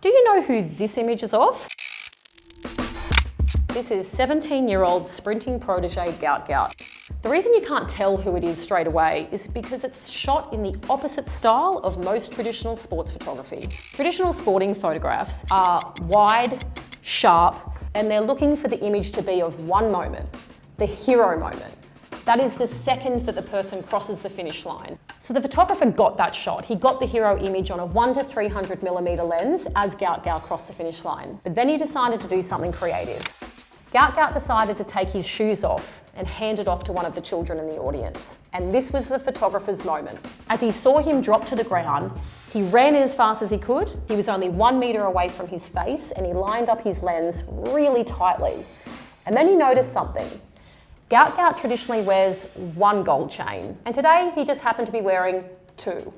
Do you know who this image is of? This is 17-year-old sprinting protege Gout Gout. The reason you can't tell who it is straight away is because it's shot in the opposite style of most traditional sports photography. Traditional sporting photographs are wide, sharp, and they're looking for the image to be of one moment, the hero moment. That is the second that the person crosses the finish line. So the photographer got that shot. He got the hero image on a 1 to 300mm lens as Gout Gout crossed the finish line. But then he decided to do something creative. Gout Gout decided to take his shoes off and hand it off to one of the children in the audience. And this was the photographer's moment. As he saw him drop to the ground, he ran as fast as he could. He was only 1 meter away from his face and he lined up his lens really tightly. And then he noticed something. Gout Gout traditionally wears one gold chain, and today he just happened to be wearing two.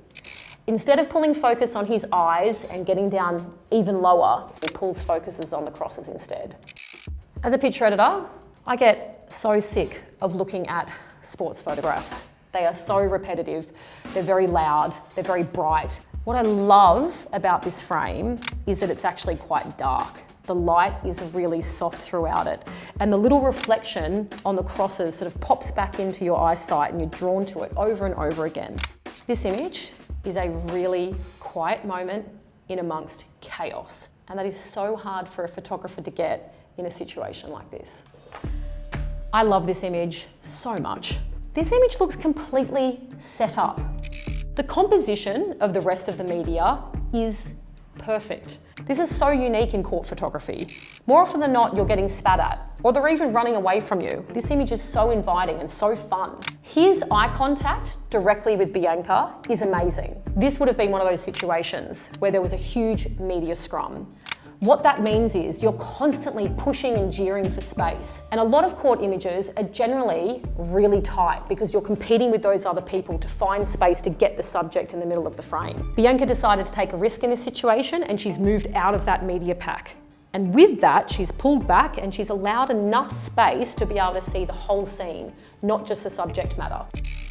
Instead of pulling focus on his eyes and getting down even lower, he pulls focuses on the crosses instead. As a picture editor, I get so sick of looking at sports photographs. They are so repetitive, they're very loud, they're very bright. What I love about this frame is that it's actually quite dark. The light is really soft throughout it, and the little reflection on the crosses sort of pops back into your eyesight and you're drawn to it over and over again. This image is a really quiet moment in amongst chaos, and that is so hard for a photographer to get in a situation like this. I love this image so much. This image looks completely set up. The composition of the rest of the media is perfect. This is so unique in court photography. More often than not, you're getting spat at, or they're even running away from you. This image is so inviting and so fun. His eye contact directly with Bianca is amazing. This would have been one of those situations where there was a huge media scrum. What that means is you're constantly pushing and jeering for space. And a lot of court images are generally really tight because you're competing with those other people to find space to get the subject in the middle of the frame. Bianca decided to take a risk in this situation and she's moved out of that media pack. And with that, she's pulled back and she's allowed enough space to be able to see the whole scene, not just the subject matter.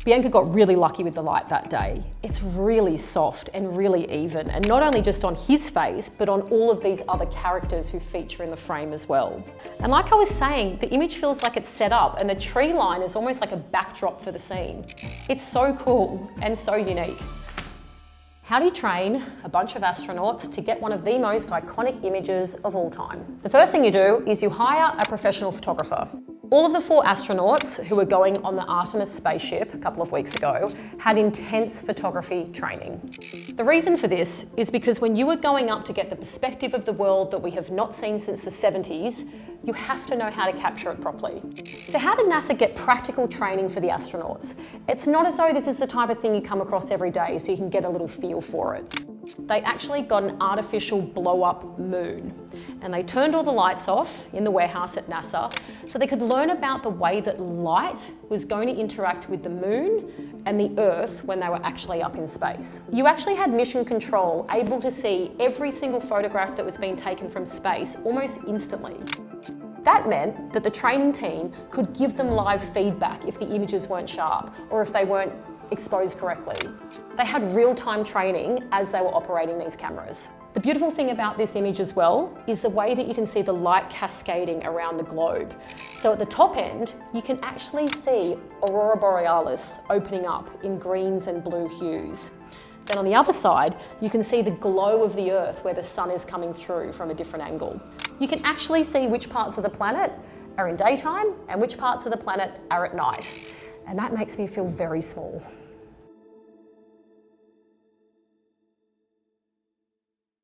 Bianca got really lucky with the light that day. It's really soft and really even, and not only just on his face, but on all of these other characters who feature in the frame as well. And like I was saying, the image feels like it's set up and the tree line is almost like a backdrop for the scene. It's so cool and so unique. How do you train a bunch of astronauts to get one of the most iconic images of all time? The first thing you do is you hire a professional photographer. All of the 4 astronauts who were going on the Artemis spaceship a couple of weeks ago had intense photography training. The reason for this is because when you are going up to get the perspective of the world that we have not seen since the 70s, you have to know how to capture it properly. So how did NASA get practical training for the astronauts? It's not as though this is the type of thing you come across every day so you can get a little feel for it. They actually got an artificial blow-up moon, and they turned all the lights off in the warehouse at NASA so they could learn about the way that light was going to interact with the moon and the Earth when they were actually up in space. You actually had mission control able to see every single photograph that was being taken from space almost instantly. That meant that the training team could give them live feedback if the images weren't sharp or if they weren't exposed correctly. They had real-time training as they were operating these cameras. The beautiful thing about this image as well is the way that you can see the light cascading around the globe. So at the top end, you can actually see Aurora Borealis opening up in greens and blue hues. Then on the other side, you can see the glow of the Earth where the sun is coming through from a different angle. You can actually see which parts of the planet are in daytime and which parts of the planet are at night. And that makes me feel very small.